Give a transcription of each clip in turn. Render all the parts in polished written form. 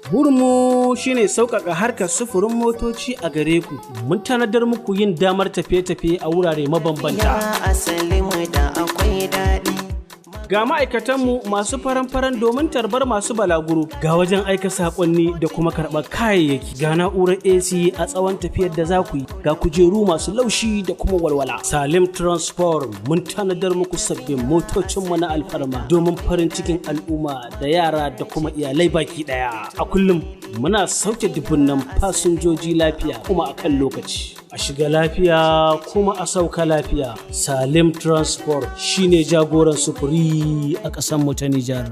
Burinmu shine sauƙaƙa harkar sufurin motoci a gare ku. Mun tanadar muku yin damar tafiye-tafiye a wurare mabambanta. Ga ma'aikatanmu masu faran-faran domin tarbar masu balaguro, ga wajen aika saƙonni da kuma karɓar kayayyaki, ga na'urar AC a tsawon tafiyar da za ku yi, ga kujeru masu laushi da kuma walwala. Salim Transport mun tanadar muku sabbin motocinmu na alfarma domin farin cikin al'umma da yara da kuma iyalai baki ɗaya. A kullum muna sauke dubunnan fasinjoji lafiya kuma akan lokaci. A shiga lafiya kuma a sauka lafiya. Salim Transport shine jagoran sufuri a ƙasar mu ta Nijar.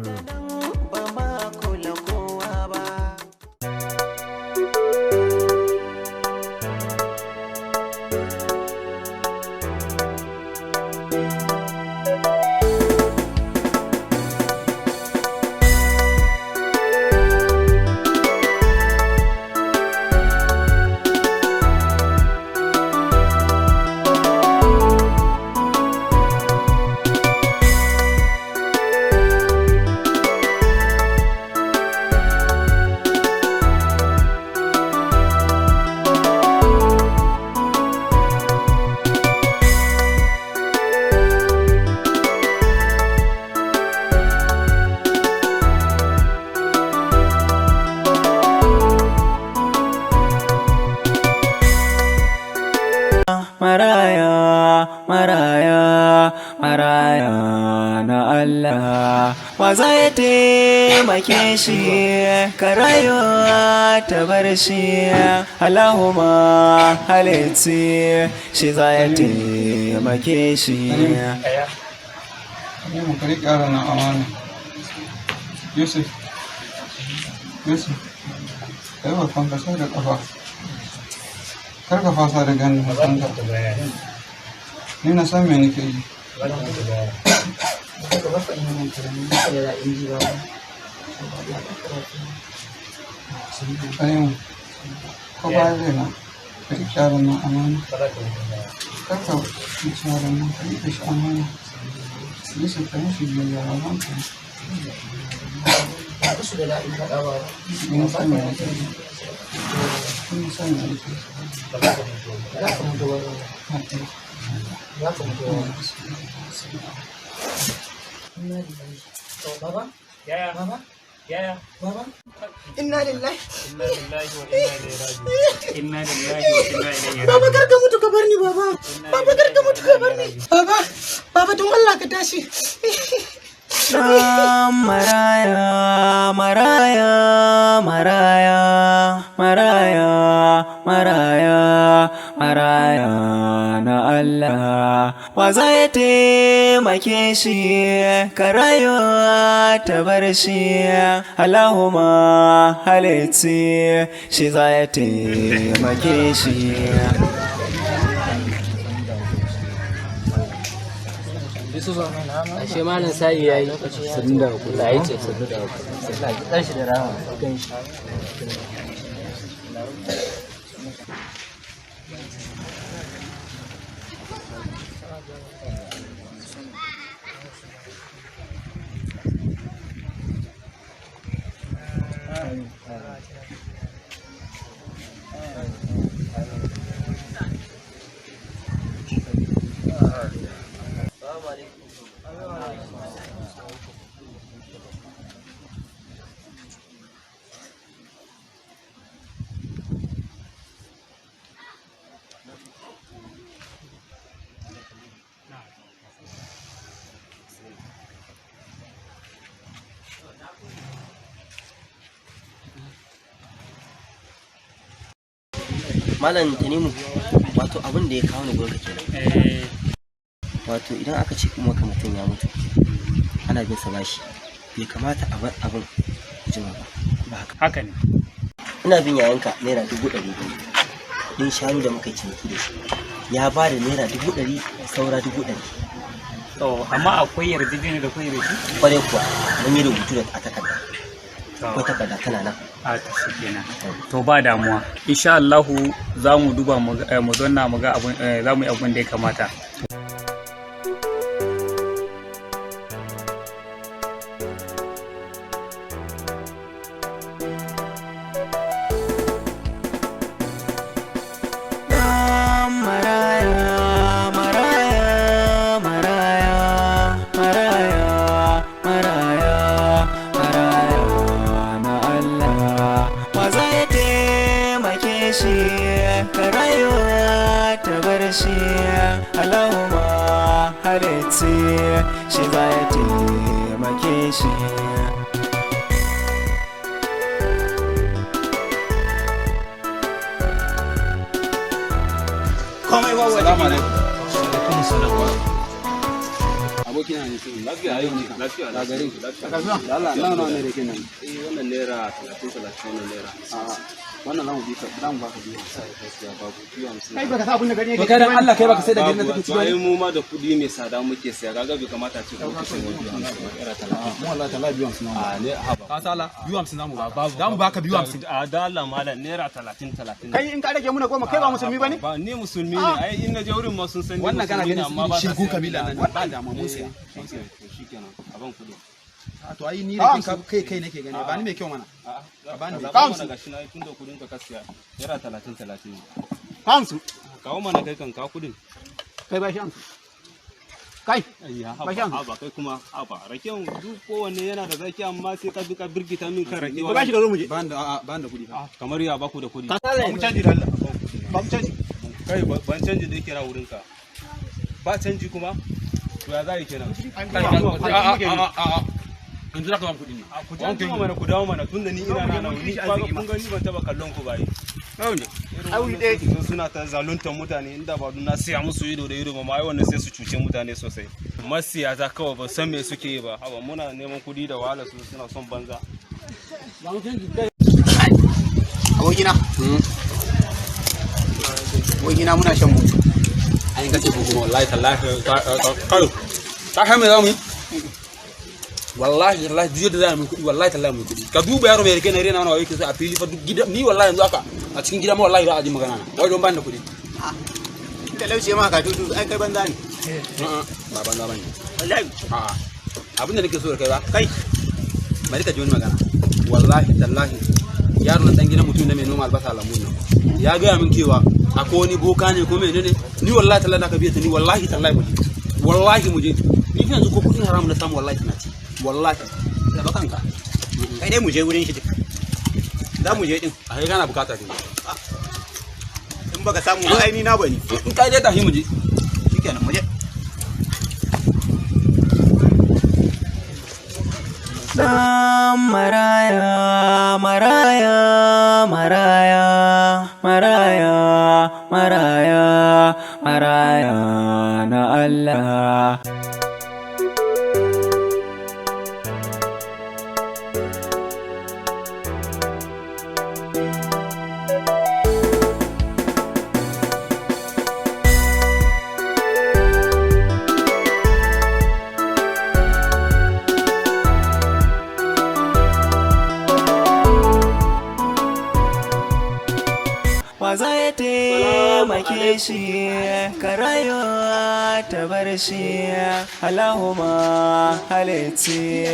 Maraya na Allah, wa zai taimake shi ka rayuwa ta bar shi, Allahumma halitti shi zai taimake shi. Yusuf, kai babban ka sai da ƙafa, kar ka fasa da ganin kanka. Ni na san me nake yi. Karimu, ko ba zai na ka riƙe yaron nan amana. Kar ka riƙe yaron nan ka riƙe shi amana. Yusuf ka mishi biyayya ba zan ka. Ina san me nake yi. Ina san me nake yi. Baba? Yaya? Baba? Yaya? Baba? Inna lillahi. Inna lillahi wa inna ilaihi raji'un. Inna lillahi wa inna ilaihi raji'un. Baba kar ka mutu ka bar ni baba. Baba kar ka mutu ka bar ni. Baba don Allah ka tashi. Maraya, maraya, maraya, maraya, maraya, maraya na Allah, wa zai taimake shi ka rayuwa ta bar shi, Allahumma halitti shi zai taimake shi. Ashe malam sa'i yayi 63 da yace 63 sai ki tashi da rama kan shi. Malam Tanimu, wato abin da ya kawo ni gurin kenan. Wato idan aka ce kuma ka mutum ya mutu ana bin sa bashi, bai kamata a bar abin jima ba. Haka ne. Ina bin yayanka naira 100,000 din shanu da muka ciniki da shi. Ya ba da naira 100,000 saura 100,000. To amma akwai yarjejeniya da kai da shi? Kwarai kuwa mun yi rubutu da a takarda. Akwai takarda tana nan. A ta shi kenan. To ba damuwa. Insha Allah za mu duba mu zanna mu ga abin za mu yi abin da ya kamata. shi Allahumma halitti shi za ya taimake shi. komai ba wajen Salamu alaikum. Alaikum salam. Abokina ne sai lafiya yau ne lafiya da garin lafiya. Da Allah nawa ne da kenan? Wannan naira 30 wannan naira. Wannan zamu bi ka dan baka biyu sai gaskiya babu biyu 50. Kai baka sa abun da gani yake. Kai dan Allah kai baka sai da gidan da kake ciwo. Mu ma da kudi mai sada muke saya kaga bai kamata ce ku kusa ne biyu 50 naira 30. Mu wallahi tallahi biyu 50 namu. Ne haba. Ka sala biyu 50 namu ba. Zamu baka biyu 50. Da Allah malam naira 30. Kai in ka rage mu na goma kai ba musulmi bane? Ba ni musulmi ne ai in naje wurin ma sun san ni wannan kana ganin amma ba shirku kabila nan ba da mu sai. Shikenan aban kudi. To ai ni da kai nake gani ba ni mai kyau mana. Ka bani da kamsu daga shi na tun da kudin ka kasiya naira 30 kamsu kawo mana kai kan ka kudin kai ba shi amsa kai ba shi amsa ba kai kuma ba raken duk kowanne yana da zaki amma sai ka duka birgita min kan rake ba shi da zo mu je ban da kudi kamar ya ba ku da kudi ba mu canji da Allah ba mu canji kai ban canji da yake ra wurin ka ba canji kuma to ya za yi kenan yanzu za ka ba kuɗi ne. Ku dawo mana ku dawo mana tunda ni ina na ni kun gani ban taba kallon ku ba yi. Auri ɗaya suna ta zaluntar mutane inda ba na siya musu ido da ido ba ma ai wannan sai su cuce mutane sosai. Masiyata kawai ba san me suke yi ba. Haba muna neman kuɗi da wahala su suna son banza. abokina abokina muna shan mutu An kace bugu wallahi tallahi kai ta hame za mu yi. Wallahi duk da za mu kuɗi wallahi tallahi mu kuɗi ka duba yaro mai rike na rena wani yake sai a fili fa duk gida ni wallahi yanzu haka a cikin gida ma wallahi ba a ji magana na wai don ban da kuɗi da lauce ma ka tutu ai kai banza ne ba banza bane wallahi a'a abinda nake so da kai ba kai bari ka ji wani magana wallahi tallahi yaro nan dan gidan mutum ne mai noma albasa lamun nan ya ga min cewa akwai wani boka ne ko menene ni wallahi tallahi da ka biya ta ni wallahi tallahi mu je ni yanzu ko kudin haramun na samu wallahi tana ci wallahi da bakanka kai dai mu je wurin shi duk za mu je din a kai kana bukata ne in baka samu ba ai ni na bani in kai dai tafi mu je shikenan mu je Dan maraya, maraya, maraya, maraya, maraya, maraya na Allah. Za ya taimake shi ka rayuwa ta bar shi Allahumma halitti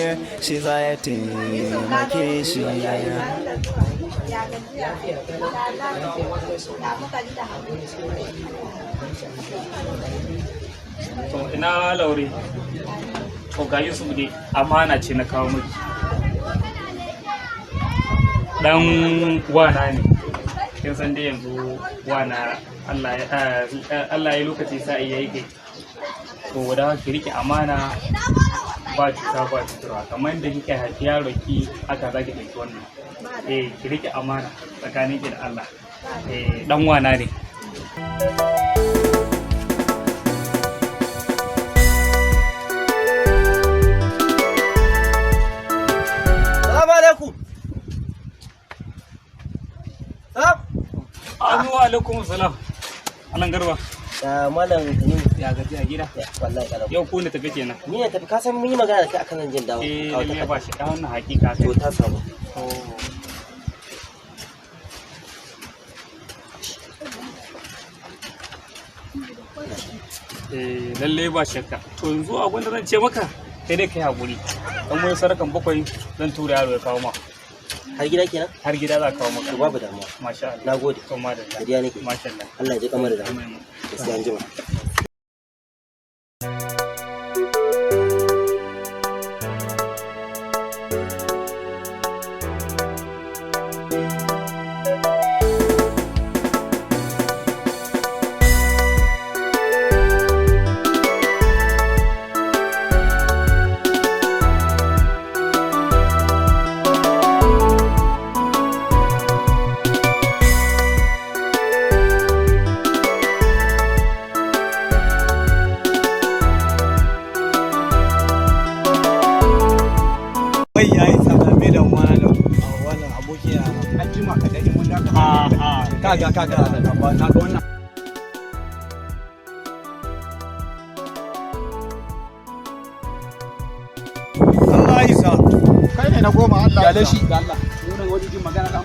shi za ya taimake shi. To ina laure to ga Yusuf dai amana ce na kawo miki dan wana ne kin san dai yanzu wana Allah ya lokaci sai yayi kai to da ki rike amana ba cuta ba cutarwa kamar da kike haifi yaro ki haka zaki ɗauki wannan ki rike amana tsakanin ki da Allah dan wana ne. Wa alaikum salam. Alan garba. Malam Tanimu Ya gaji a gida. wallahi kalau. Yau ko ne tafi kenan. Ni ne tafi ka san mun yi magana da kai akan zan jin dawo. Lalle ba shi da wannan hakika To ta samu. Lalle ba shakka. To yanzu abin da zan ce maka sai dai kai hakuri. Dan mun sarakan bakwai zan tura yaro ya kawo ma. Har gida kenan? Har gida za ka kawo maka. To babu damuwa. Masha Allah. Nagode. To madalla. Godiya nake. Masha Allah. Allah ya ji kamar da. Sai an jima. kaga wannan Allah isa kai ne na goma Allah ya shi ga Allah nuna wani jin magana da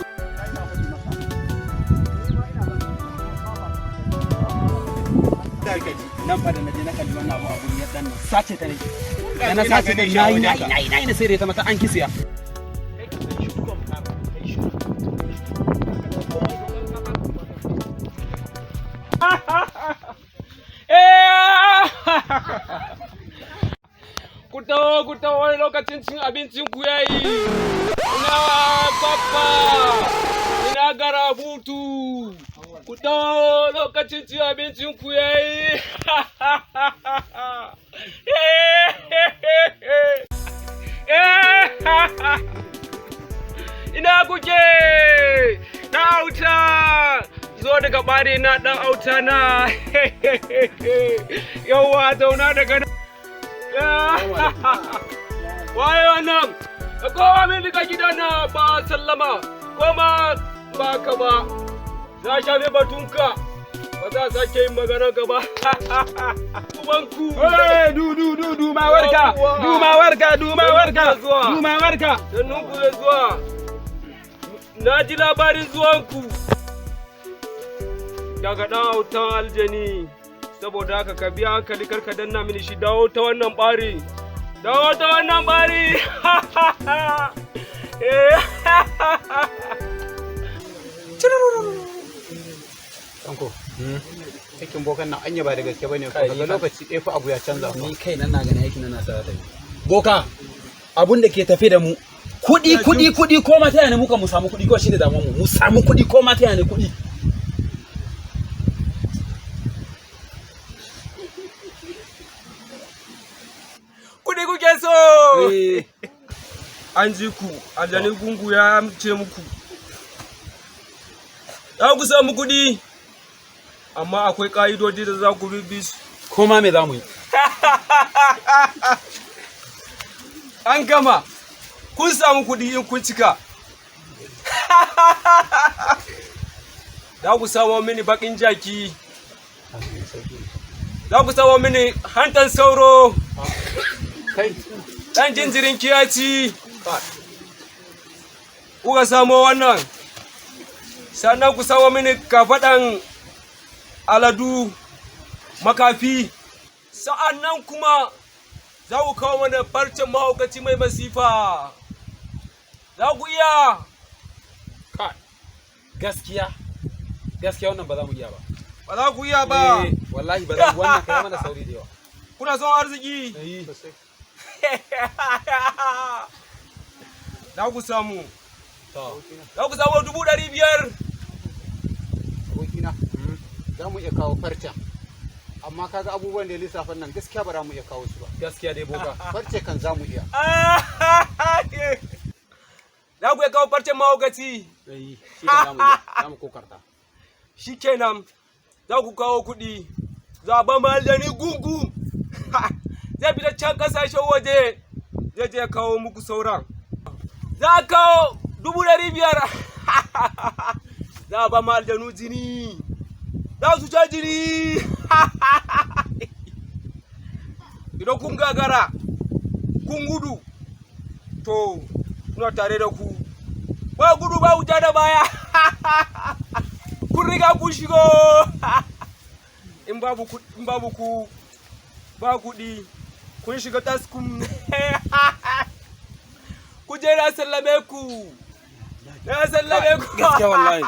nan fa da naje na kalli wannan abu abun ya dan sace ta ne da na sace ta nayi na sai da ta mata an kisiya ku taho wani lokacin cin abincin ku yayi. Ina papa, ina garabutu. Ku taho lokacin cin abincin ku yayi. Ina kuke? Na auta. Zo daga bare na dan auta na. Yawwa zauna daga nan. Waye wannan? Kowa min daga gidana ba sallama, koma ba ka ba. Za shafe batunka, ba za sake yin magana gaba. Ubanku. Du ma warka. Sannun ku da zuwa. Na ji labarin zuwanku. Daga ɗan autan aljani. Saboda haka ka biya hankali karka danna mini shi dawo ta wannan ɓari. Sanko, cikin bokan nan anya ba da gaske bane ko daga lokaci ɗaya fa abu ya canza fa. Ni kai nan na gani aikin nan na sa ta yi. Boka, abun da ke tafe da mu kuɗi ko ma ta yana muka mu samu kuɗi ko shine damuwar mu samu kuɗi ko ma ta yana kuɗi. Kuɗi kuke so? An ji ku, aljanin gungu ya ce muku. Za ku samu kuɗi, amma akwai ƙa'idodi da za ku bi su. Ko ma me za mu yi? An gama, kun samu kuɗi in kun cika. Za ku samo mini baƙin jaki. Za ku samo mini hantan sauro. Ɗan jinjirin kiyaci. Kuka samo wannan. Sannan ku samo mini kafaɗan aladu makafi. Sa'annan kuma za ku kawo mana farcen mahaukaci mai masifa. Za ku iya? Gaskiya wannan ba za mu iya ba. Ba za ku iya ba? Wallahi ba za mu wannan kai mana sauri da yawa. Kuna son arziki? Za ku samu. Za ku samu 500,000. Abokina, za mu iya kawo farcen. Amma kaga abubuwan da ya lissafan nan gaskiya ba za mu iya kawo su ba. Gaskiya dai boka. Farce kan za mu iya. Za ku iya kawo farcen mahaukaci? Shi kan za mu iya, za mu kokarta. Shi kenan, za ku kawo kuɗi. Za ba maldani gungu. Zai fita can ƙasashen waje. Zai je kawo muku sauran. Za a kawo 500,000. Za a ba maldanu jini. Za su sha jini. Idan kun gagara, kun gudu, to, suna tare da ku. Ba gudu ba wuta da baya. Kun riga kun shigo. In babu ku, ba kuɗi, kun shiga taskun. Ku je na sallame ku. Gaskiya wallahi.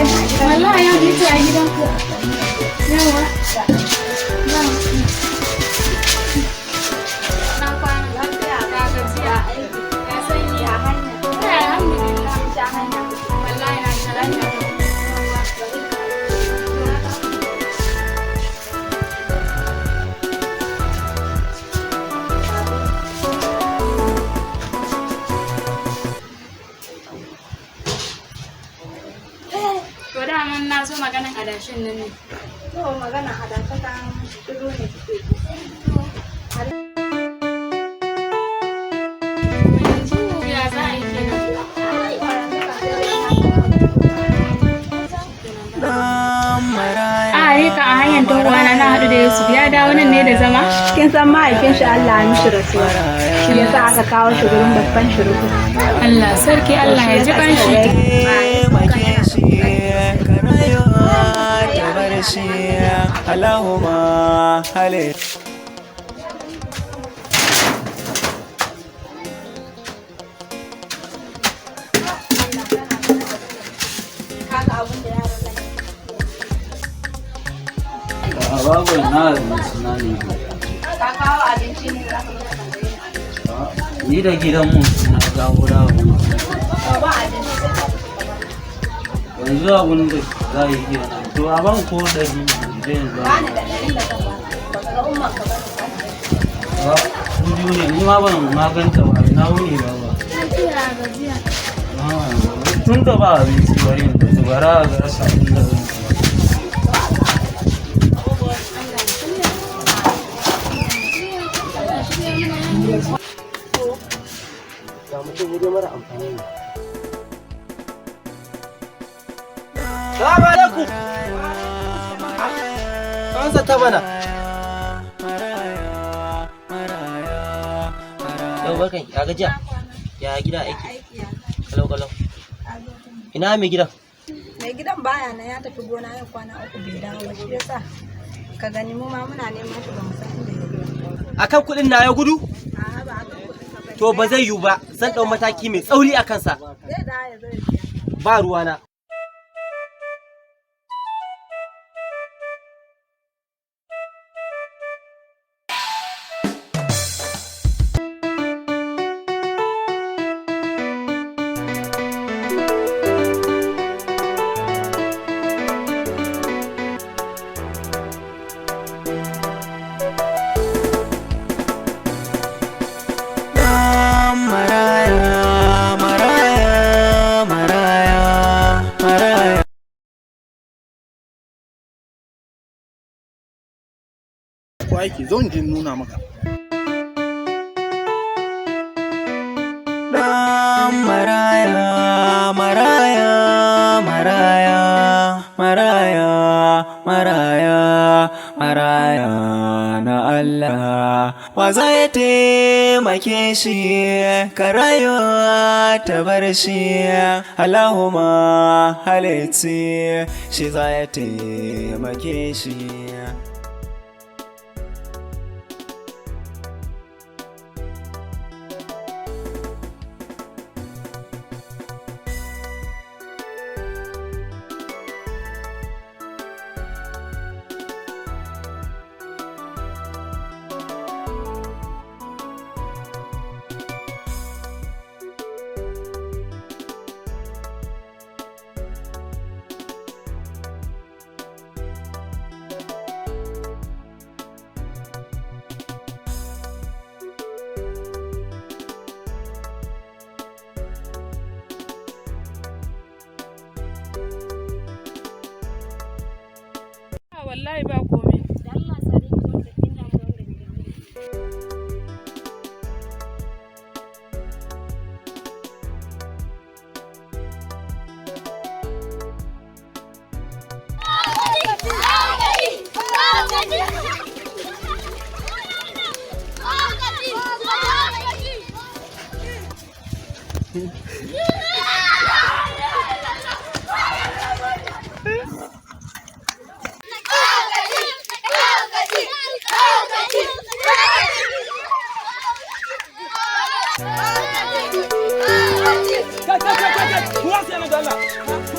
Wallahi ya mutu a gidan ku. Yawa. Na kwana lafiya ga gajiya aiki. Ya sanyi a hanya. Alhamdulillah ta hanya. Wallahi na shi lafiya. To daman na zo maganan adashin nan ne. To maganan adashin kan shigo ne kike. Yanzu ya za a yi kenan. A rika a hanyar tawana na haɗu da Yusuf ya dawo nan ne da zama. Kin san mahaifin shi Allah ya mishi rasuwa. Shi yasa aka kawo shi gurin babban shiruku. Allah sarki Allah ya ji kanshi. Allahumma hale. Babu na suna ne. Ka kawo abinci ne za ka Ni da gidanmu na ga guda ba abinci. yanzu abun da za a yi kenan. To a ban ko da ni da yanzu. Ba ni da ɗari da gaba. Ba ka ga umman ka ba Ba kuju ne ni ma ban maganta ba na wuni ba ba. Tun da ba abinci bari in tafi bara ga rasa abin da zan ci. Ga mutum ne mara amfani ne. Salamu alaikum. An zata mana. Yau barkan ya gajiya. Ya gida aiki. Kalau. Ina mai gidan? Mai gidan baya na ya tafi gona ya kwana 3 bai dawo ba shi yasa ka gani mu ma muna neman shi ba mu san inda yake. Akan kuɗin na ya gudu? A'a ba akan kuɗin ka bane. To ba zai yiwu ba, zan ɗau mataki mai tsauri a kansa. Zai da ya zo ya biya. Ba ruwana. Ko aiki zo in je nuna maka. Maraya na Allah, wa za ya taimake shi, ka rayuwa ta bar shi, Allahumma halitti shi za ya taimake shi. Wallahi ba komai. Allah sare ki da inda mu da gidan.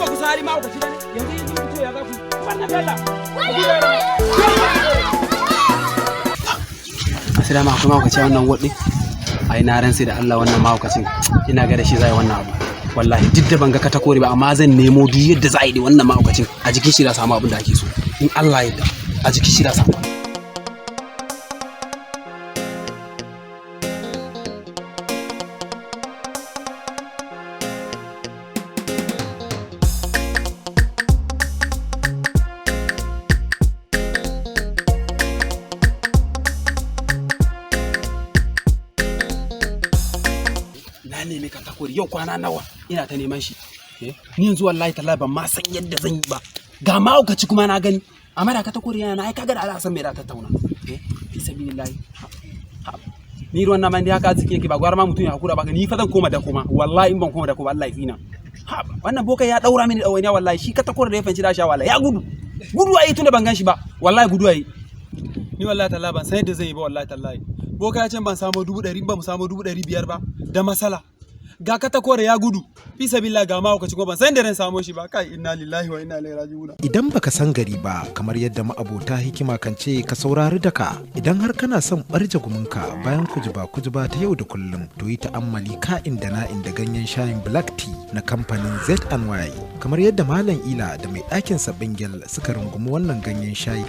ba ku sari ma ku ci bane yanzu ku ya za ku wannan bella Asira ma kuma ku ce wannan wodi ai na ran sai da Allah wannan mahaukacin ina ga da shi zai wannan abu wallahi duk da ban ga katakore ba amma zan nemo duk yadda za a yi da wannan mahaukacin a jikin shi da samu abin da ake so in Allah ya yarda a jikin shi da samu yau kwana nawa ina ta neman shi ni yanzu wallahi tallahi ban ma san yadda zan yi ba ga mahaukaci kuma na gani amma da ka ta koriya na ai kaga da Allah san me da ta tauna fi sabilillahi ni ruwan na man da haka zike ki ba gwar ma mutun ya hakura ba ni fa zan koma da kuma wallahi in ban koma da kuma Allah ya fina wannan boka ya daura mini dawainiya wallahi shi ka ta koriya da ya fanci da sha wallahi ya gudu ai tunda ban gan shi ba wallahi gudu ai ni wallahi tallahi ban san yadda zan yi ba wallahi tallahi boka ya ce ban samu 100 ba mu samu 500 ba da masala ga ka ta kore ya gudu fi sabilla ga ma ka ci ko ban san da ran samo shi ba kai inna lillahi wa inna ilaihi raji'un idan baka san gari ba kamar yadda ma'abota hikima kan ce ka saurari daka idan har kana son barje guminka bayan kujiba ta yau da kullum to yi ta'ammali ka'in da na'in da ganyen shayin black tea na kamfanin Z&Y kamar yadda malam Ila da mai ɗakin sa Bingel suka rungumi wannan ganyen shayi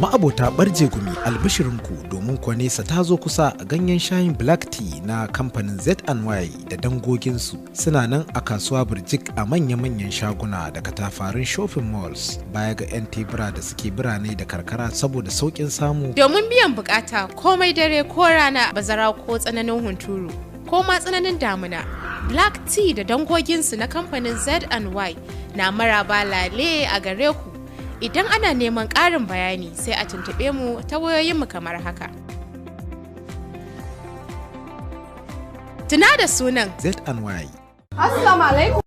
ma'abota barje gumi albishirinku domin kuwa nesa ta zo kusa a ganyen shayin black tea na kamfanin Z&Y da dangoginsu suna nan a kasuwa Birjik a manya-manyan shaguna da katafarin shopping malls baya ga 'yan tebura da suke birane da karkara saboda sauƙin samu domin biyan bukata komai dare ko rana bazara ko tsananin hunturu ko ma tsananin damuna black tea da dangoginsu na kamfanin Z&Y na maraba lale a gare ku. Idan ana neman ƙarin bayani sai a tuntuɓe mu ta wayoyinmu kamar haka. Tuna da sunan Z&Y. Assalamu alaikum.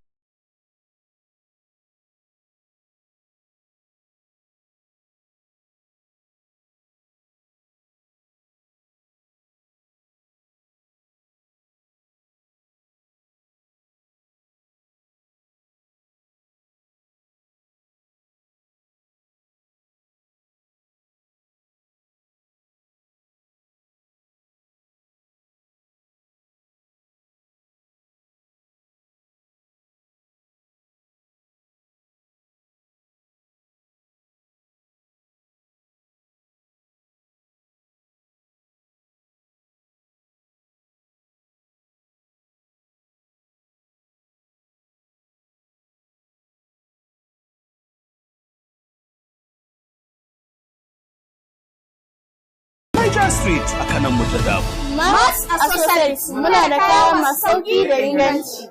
Niger Street a kanan mu ta Dabo. Mass Accessories muna da kayan masu sauki da inganci.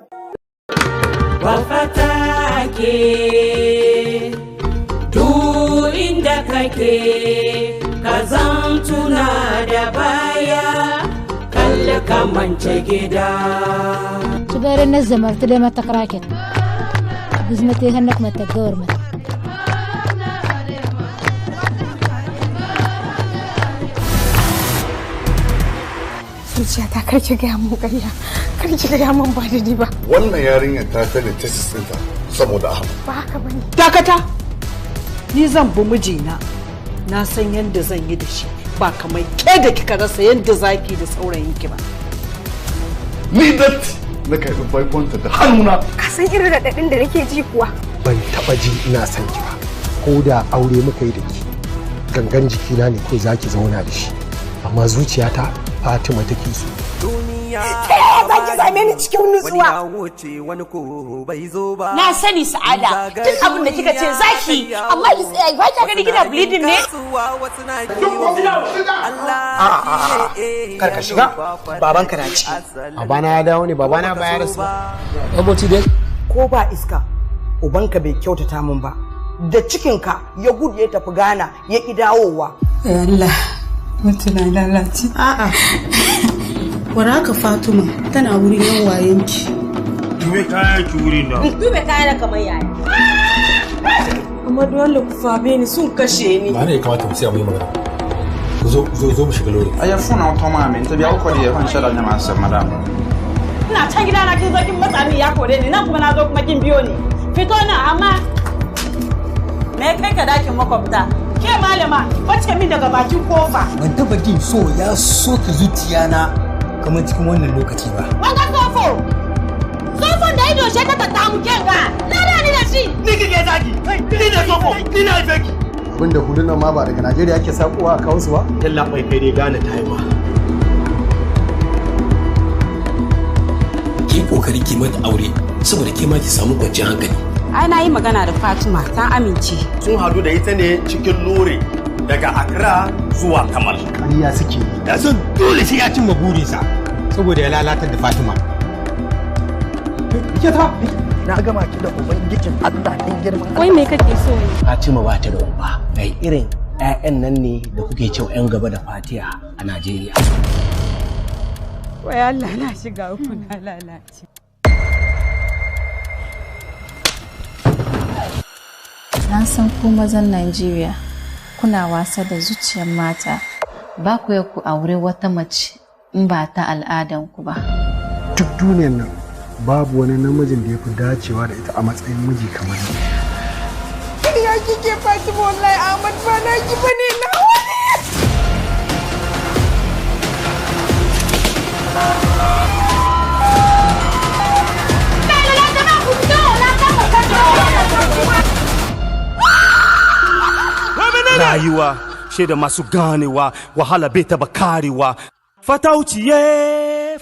Wafata ke duk inda kake ka tuna da baya kalle ka mance gida. تبارك النزمة تدي ما تقراكت بزمتي هنك ما تقور ما zuciya ta karki gaya mun ƙarya karki gaya mun ba da ba wannan yarinyar ta tare tesis ɗinta saboda Ahmad ba haka bane dakata ni zan bi mijina na san yadda zan yi da shi ba kamar ke da kika rasa yadda zaki da saurayinki ba ni datti na karɓi baikonta da hannuna ka san irin raɗaɗin da nake ji kuwa ban taɓa ji ina son ki ba ko da aure muka yi da ki gangan jikina ne ko zaki zauna da shi amma zuciyata Fatima take so. Ba ki same ni cikin nutsuwa. Na sani Sa'ada duk abin da kika ce zaki amma ki tsaya ba ki gani kina bleeding ne? Kar ka shiga babanka na ci. Babana ya dawo ne babana ba ya rasu. Aboti dai ko ba iska ubanka bai kyautata min ba da cikinka ya gudu ya tafi Ghana ya ki dawowa. Allah mutuna lalace. A'a. Waraka Fatima tana wurin yan wayenki. Dube kayan ki wurin da. Dube kayan kamar yaya. Amma dole ku fabe ni sun kashe ni. Ba ne kamata mu sai mu yi magana. Zo mu shiga lori. Aya funa auto ma men tabi alko di fan shara ne ma sa madam. ina can gida na kin zo kin matsa min ya kore ni nan kuma na zo kuma kin biyo ni fito na amma me kai ka dakin makwabta ke malama bace min daga bakin kofa ban taba jin so ya soke zuciya na kamar cikin wannan lokaci ba wanga sofon da ido she ka ta mu kenga na da ni da shi ni kike zaki ni da sofo ni na feki abinda hulunan ma ba daga Najeriya ake sakowa a kawo su ba yalla bai kai dai gane taiwa ki kokari ki mata aure saboda ke ma ki samu kwanciyar hankali ai na yi magana da Fatima ta amince sun hadu da ita ne cikin lore daga Accra zuwa Kamal ƙarya suke da sun dole sai ya cimma burinsa saboda ya lalata da Fatima ke ta na gama ki da ubangijin Allah din girman wai me kake so ne Fatima ba ta da uba kai irin ƴaƴan nan ne da kuke cewa ƴan gaba da Fatiha a Najeriya wai Allah na shiga uku na lalace na san ku mazan Najeriya kuna wasa da zuciyar mata ba ku ku aure wata mace in ba ta al'adanku ba duk duniyar nan babu wani namijin da ya fi dacewa da ita a matsayin miji kamar ni. Ya kike Fatima wallahi Ahmad ba na ki bane na wani. Rayuwa shaida masu ganewa wahala bai taba karewa fatauciye